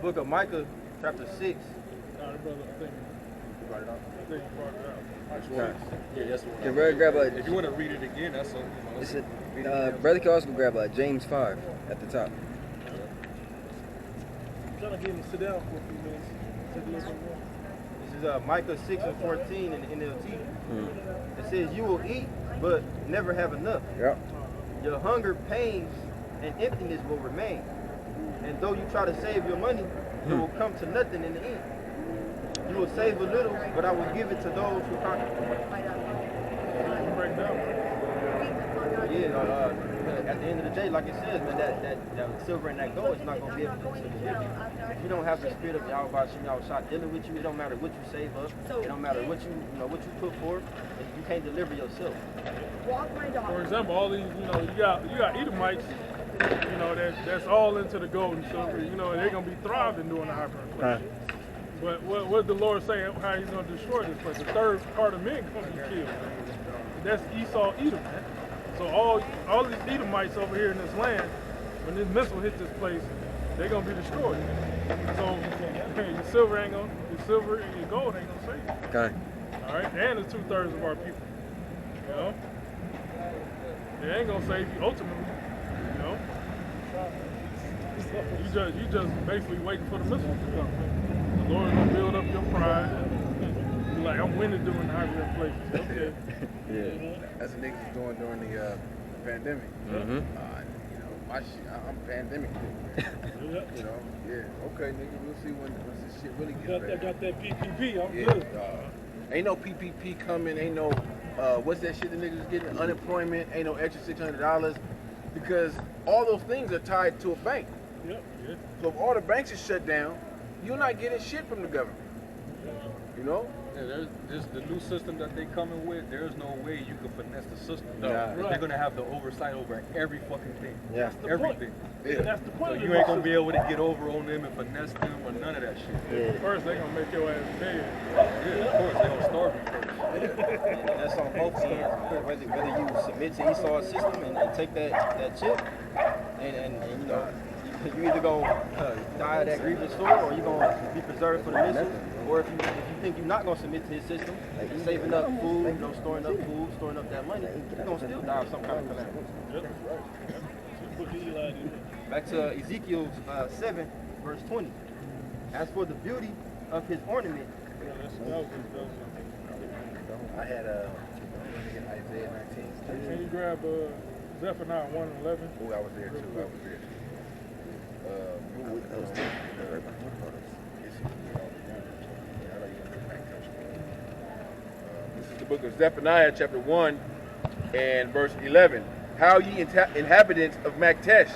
book of Micah, chapter 6. Nah, brother, I think You brought it up? you brought it out. Yeah, that's the one. Can brother grab a? If you want to read it again, that's a. It's a brother can also grab a James 5 at the top. I'm trying to get him to sit down for a few minutes. Take a little bit more. This is Micah 6 and 14 in the NLT. It says, you will eat, but never have enough. Yep. Your hunger, pains, and emptiness will remain. And though you try to save your money, it will come to nothing in the end. You will save a little, but I will give it to those who conquer. Break down. Yeah, at the end of the day, like it says, man, that silver and that gold is not going to be able to deliver you. If you don't have the spirit of Yahweh Shah dealing with you, it don't matter what you save up, it don't matter what you put forth, you can't deliver yourself. For example, all these, you got Edomites, that's all into the gold and silver, and they're gonna be thriving during the hyperinflation. But what the Lord saying, how He's gonna destroy this place? The third part of men gonna be killed. That's Esau, Edom, man. So all these Edomites over here in this land, when this missile hits this place, they're gonna be destroyed. So your silver and your gold ain't gonna save you. Okay. All right, and it's 2/3 of our people. It ain't gonna save you ultimately. You just basically waiting for the missile to come. The Lord's gonna build up your pride. Be like, I'm winning during the hyperinflation. Okay. Yeah. That's what niggas was doing during the pandemic. Mm-hmm. I'm pandemic. Okay, nigga, we'll see when this shit really gets better. Got that PPP, I'm Yeah, good. Ain't no PPP coming, ain't no, what's that shit the niggas is getting? Unemployment, ain't no extra $600, because all those things are tied to a bank. Yep. Yeah. So if all the banks are shut down, you're not getting shit from the government. Yeah, there's just the new system that they coming with. There's no way you can finesse the system. No. Right. They're gonna have the oversight over every fucking thing. Yeah. That's the Everything. point. That's the So point. you ain't gonna be able to get over on them and finesse them or none of that shit. Yeah. First, they're gonna make your ass dead. Yeah, of course they gonna starve you first. And that's on both ends. Whether you submit to Esau's system and take that chip, and you either gonna die of that grievous sword, or you gonna be preserved for the missile. Or if you think you're not gonna submit to his system, like you're saving up food, storing up food, storing up that money, you're gonna still die of some kind of calamity. Back to Ezekiel 7, verse 20. As for the beauty of his ornament, I had Isaiah 19. Can you grab Zephaniah 1:11? Oh, I was there too. This is the book of Zephaniah, chapter 1 and verse 11. How ye inhabitants of Maktesh,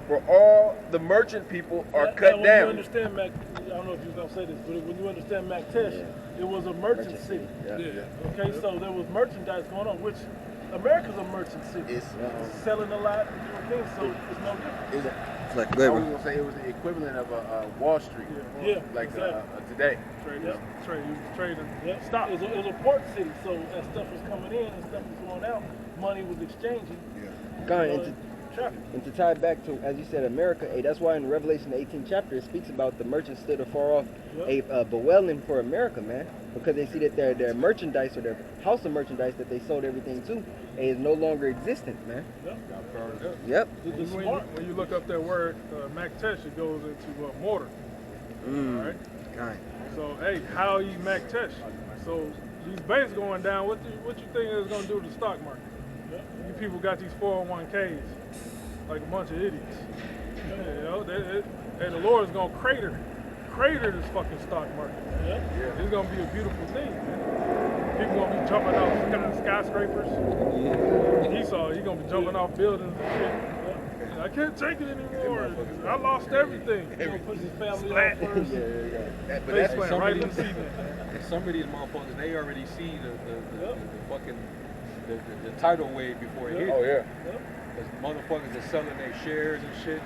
for all the merchant people are cut When down. you understand I don't know if you was gonna say this, but when you understand Maktesh, it was a merchant city. Okay, so there was merchandise going on, which America's a merchant city. It's selling a lot, doing things, so it's no different. It's like I good. was gonna say it was the equivalent of a Wall Street, Yeah, like exactly. today. Trading stock. It was a port city, so as stuff was coming in and stuff was going out, money was exchanging. Traffic. And to tie it back to, as you said, America, that's why in Revelation 18 chapter it speaks about the merchants stood afar off, bewailing for America, man, because they see that their merchandise or their house of merchandise that they sold everything to is no longer existent, man. Yep. When you look up that word Maktesh, it goes into mortar. All right. Kind. So hey, how you Maktesh? So these banks going down. What you think it's gonna do to the stock market? You people got these 401ks like a bunch of idiots. And the Lord is gonna crater this fucking stock market. It's gonna be a beautiful thing, man. People gonna be jumping off skyscrapers. He's gonna be jumping off buildings and shit. I can't take it anymore. I lost everything. He's gonna put his family on first. But that's Face plant right in the seat. Some of these motherfuckers, they already see the fucking the tidal wave before it hits. Oh yeah. Because motherfuckers are selling their shares and shit.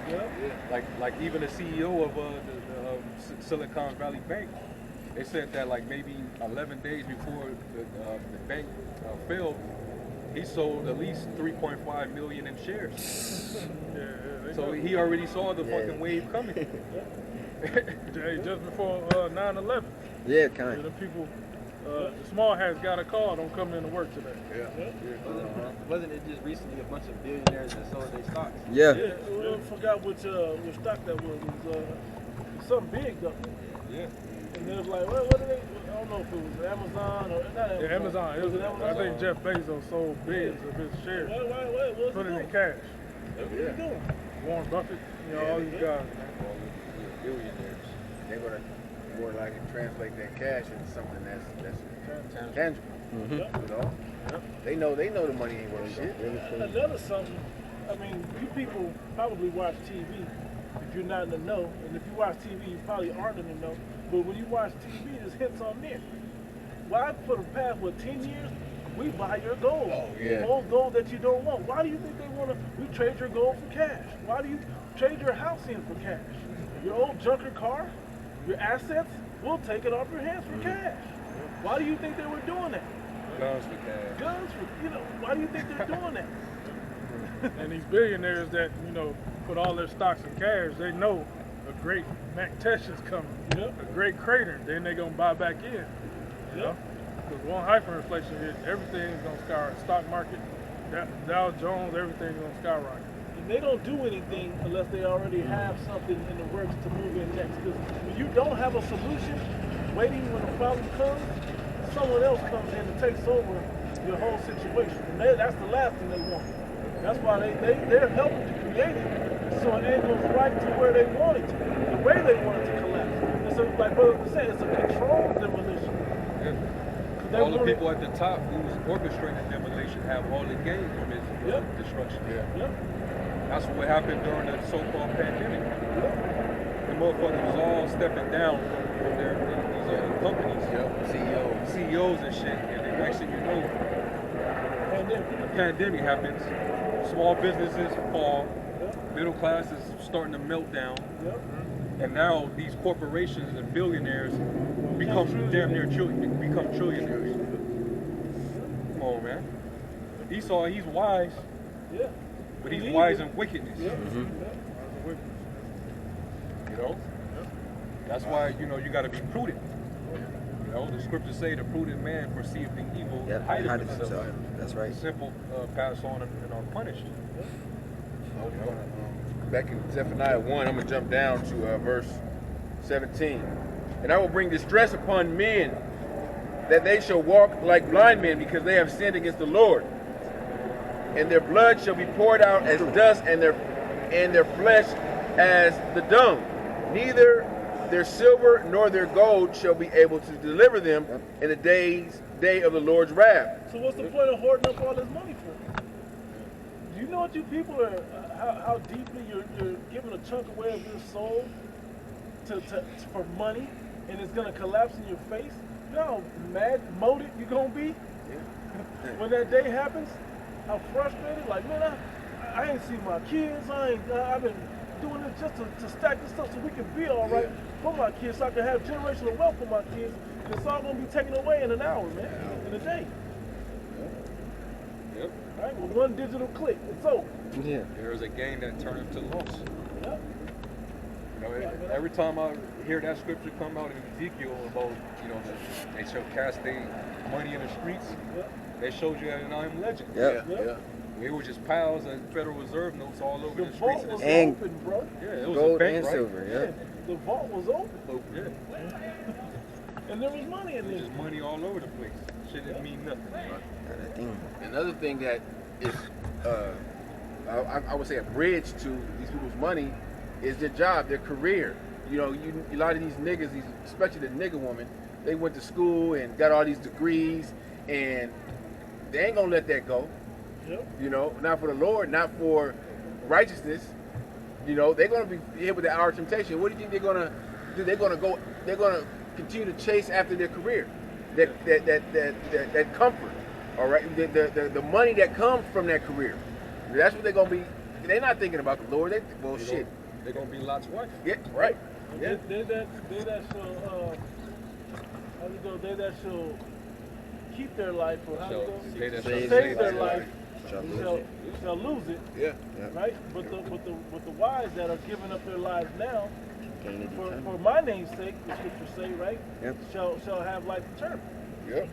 Like even the CEO of the Silicon Valley Bank, they said that like maybe 11 days before the bank failed, he sold at least 3.5 million in shares. So he already saw the fucking wave coming. Just before 9/11. Yeah, You kind. know, people, the small hats got a call, don't come in to work today. Wasn't it just recently a bunch of billionaires that sold their stocks? Yeah. Yeah, I forgot which stock that was. It was something big though. Yeah. And it was like, what are they? I don't know if it was Amazon or not Amazon. Yeah, Amazon. It was, Amazon? I think Jeff Bezos sold billions of his shares, What's put it he in doing? cash. What are you doing? Warren Buffett, you know, all these guys. All the billionaires. They're gonna more likely translate that cash into something that's tangible. Mm-hmm. You know? They know the money ain't worth shit. Another something, I mean, you people probably watch TV if you're not in the know, and if you watch TV, you probably aren't in the know. But when you watch TV, there's hints on there. Why, for the past 10 years, we buy your gold, yeah. old gold that you don't want. Why do you think they want to? We trade your gold for cash. Why do you trade your house in for cash? Your old junker car, your assets, we'll take it off your hands for cash. Why do you think they were doing that? Guns for cash. Guns, why do you think they're doing that? And these billionaires that, you know, put all their stocks in cash, they know a great Mac Tesh is coming, a great crater, then they're going to buy back in, you know? Because one hyperinflation hit, everything's going to skyrocket. Stock market, Dow Jones, everything's going to skyrocket. And they don't do anything unless they already have something in the works to move in next. Because when you don't have a solution, waiting when the problem comes, someone else comes in and takes over your whole situation. And that's the last thing they want. That's why they're helping to create it so it goes right to where they want it to, the way they want it to collapse. And so, like Brother said, it's a controlled demolition. Yeah. All the people at the top who was orchestrating demolition have all the gains from this destruction. Yep. That's what happened during the so-called pandemic. The motherfuckers was all stepping down from their these companies, CEOs and shit. And the next thing you know, the pandemic happens. Small businesses fall. Middle class is starting to melt down. And now these corporations and billionaires become damn near become trillionaires. Come on, man. Esau, he's wise. Yeah. But he's wise in wickedness. You know? That's why, you know, you gotta be prudent. You know, the scriptures say the prudent man perceived the evil and hideth himself. That's right. Simple pass on and are punished. Back in Zephaniah 1, I'm going to jump down to verse 17. And I will bring distress upon men, that they shall walk like blind men, because they have sinned against the Lord. And their blood shall be poured out as dust, and their flesh as the dung. Neither their silver nor their gold shall be able to deliver them in the day of the Lord's wrath. So what's the point of hoarding up all this money for? Do you know what you people are, how deeply you're giving a chunk away of your soul for money, and it's going to collapse in your face? You know how mad, moted you're going to be when that day happens? How frustrated? Like, man, I ain't seen my kids. I've been doing this just to stack this stuff so we can be all right for my kids, so I can have generational wealth for my kids. And it's all going to be taken away in an hour, man, in a day. Yep. Right? With one digital click, it's over. Yeah. There's a gain that turneth to loss. Yep. You know, every time I hear that scripture come out in Ezekiel about, you know, they shall cast their money in the streets, they showed you that in I Am Legend. Yeah. It was just piles of Federal Reserve notes all over The the streets. vault of was the And- open, bro. yeah, it was a Gold bank, and right? silver, yeah. The vault was open, Oh, yeah. and there was money in There's there. just money all over the place. Shit didn't mean nothing. That thing. Another thing that is, I would say, a bridge to these people's money is their job, their career. You know, a lot of these niggas, especially the nigga woman, they went to school and got all these degrees, and they ain't gonna let that go. Yep. You know, not for the Lord, not for righteousness. You know, they're gonna be hit with the hour of temptation. What do you think they're gonna do? They're gonna continue to chase after their career, that comfort. All right, the money that comes from that career. That's what they're gonna be. They're not thinking about the Lord. They're gonna be Lot's wife. Yeah, right. Yeah. They that shall, how you go? They that shall keep their life, or how you go? They that Save shall Save their their life, Shall shall lose it. Yeah. Right? But the wise that are giving up their lives now, Can't determine. For my name's sake, the scriptures say, right? Yep. Shall have life eternal. Yep.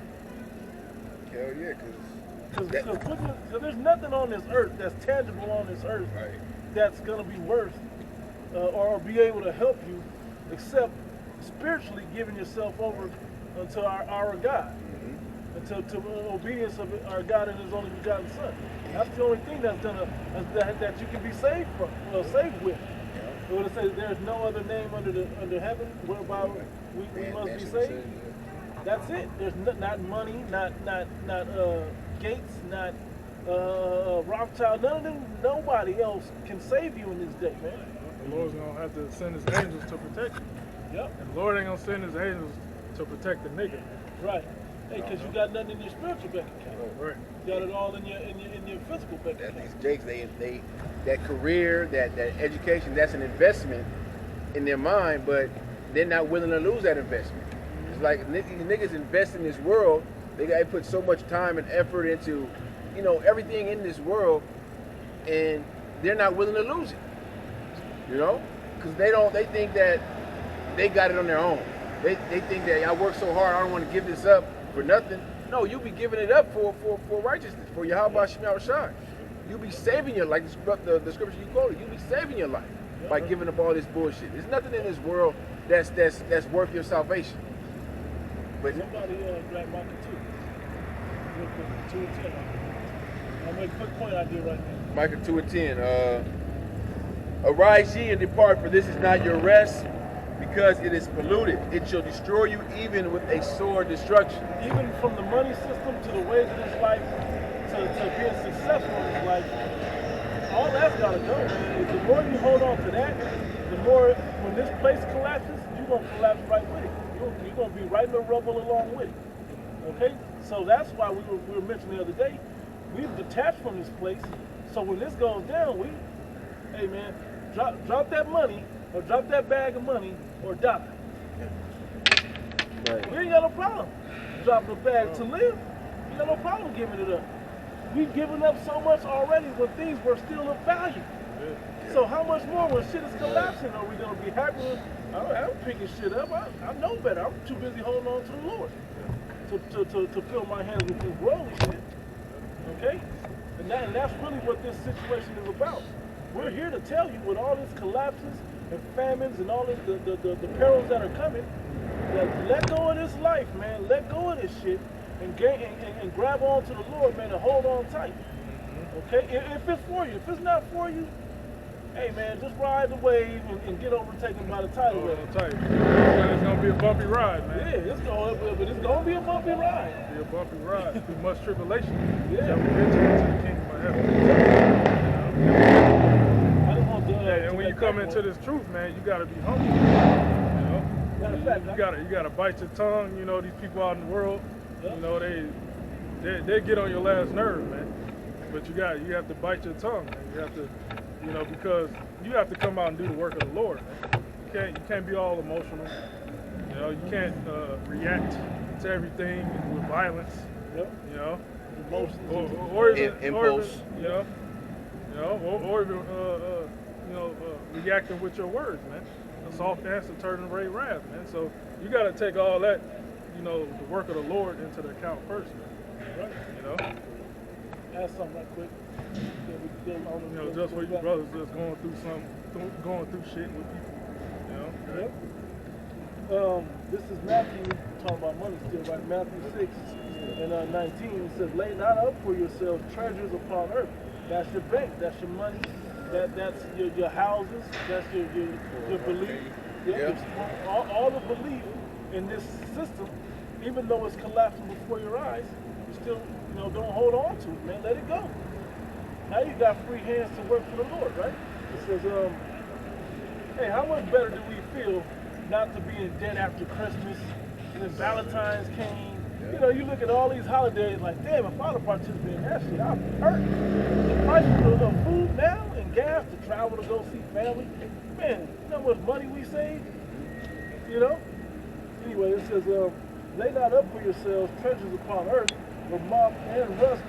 Hell yeah, Because there's nothing on this earth that's tangible on this earth right. that's going to be worth or be able to help you except spiritually giving yourself over unto our God, to obedience of our God and His only begotten Son. That's the only thing that's that you can be saved from, saved with. When it says there's no other name under heaven whereby we must be saved. That's it. There's not money, not Gates, not Rothschild. None of them. Nobody else can save you in this day, man. The Lord's gonna have to send His angels to protect you. Yep. And the Lord ain't gonna send His angels to protect the nigga. Right. Hey, because you got nothing in your spiritual bank account. Right. You got it all in your physical bank That account. these jakes, they that career, that education, that's an investment in their mind, but they're not willing to lose that investment. It's like niggas invest in this world. They got to put so much time and effort into, everything in this world, and they're not willing to lose it. Because they think that they got it on their own. They think that I work so hard, I don't want to give this up for nothing. No, you'll be giving it up for righteousness, for Yahweh Shem Shai. You'll be saving your life. The scripture you quoted, you'll be saving your life by giving up all this bullshit. There's nothing in this world that's worth your salvation. But somebody grabbed Micah 2. Real quick, 2 and 10. I'll make a quick point I did right now. Micah 2 and 10. Arise ye and depart, for this is not your rest, because it is polluted. It shall destroy you even with a sore destruction. Even from the money system to the ways of this life to being successful in this life, all that's got to go, man. The more you hold on to that, the more, when this place collapses, you're going to collapse right with it. You're going to be right in the rubble along with it. Okay? So that's why we were mentioning the other day, we've detached from this place, so when this goes down, hey man, drop that money, or drop that bag of money, or die. Right. We ain't got no problem dropping the bag to live. We got no problem giving it up. We've given up so much already when things were still of value. So how much more when shit is collapsing are we going to be happy with? I'm picking shit up. I know better. I'm too busy holding on to the Lord to fill my hands with this worldly shit. Okay? And that's really what this situation is about. We're here to tell you with all these collapses and famines and all this, the perils that are coming, that let go of this life, man. Let go of this shit and grab on to the Lord, man, and hold on tight. Okay? If it's for you. If it's not for you, hey, man, just ride the wave and get overtaken by the tidal wave. It's going to be a bumpy ride, man. Yeah, it's going to be a bumpy ride. It's going to be a bumpy ride. Through much tribulation. Yeah. Shall we enter into the kingdom of heaven. And when you come into this truth, man, you got to be humble. You got to bite your tongue. These people out in the world, they get on your last nerve, man. But you have to bite your tongue, man. You have to, because you have to come out and do the work of the Lord, man. You can't be all emotional. You can't react to everything with violence. Or even impulse. Or even reacting with your words, man. A soft answer turning away wrath, man. So you got to take all that, the work of the Lord into the account first, man. Right? Ask something right quick. Just for you brothers just going through shit with people, Yep. This is Matthew, talking about money still, right? Matthew 6 and 19, it says, lay not up for yourselves treasures upon earth. That's your bank, that's your money, that's your houses, that's your belief. All the belief in this system, even though it's collapsing before your eyes, you still don't hold on to it, man. Let it go. Now you got free hands to work for the Lord, right? It says, hey, how much better do we feel not to be in debt after Christmas, and then Valentine's came? You look at all these holidays like, damn, if I'd have participated in that shit, I'd hurt. The price of food now and gas to travel to go see family, man, you know how much money we save? Anyway, it says, lay not up for yourselves treasures upon earth, where moth and rust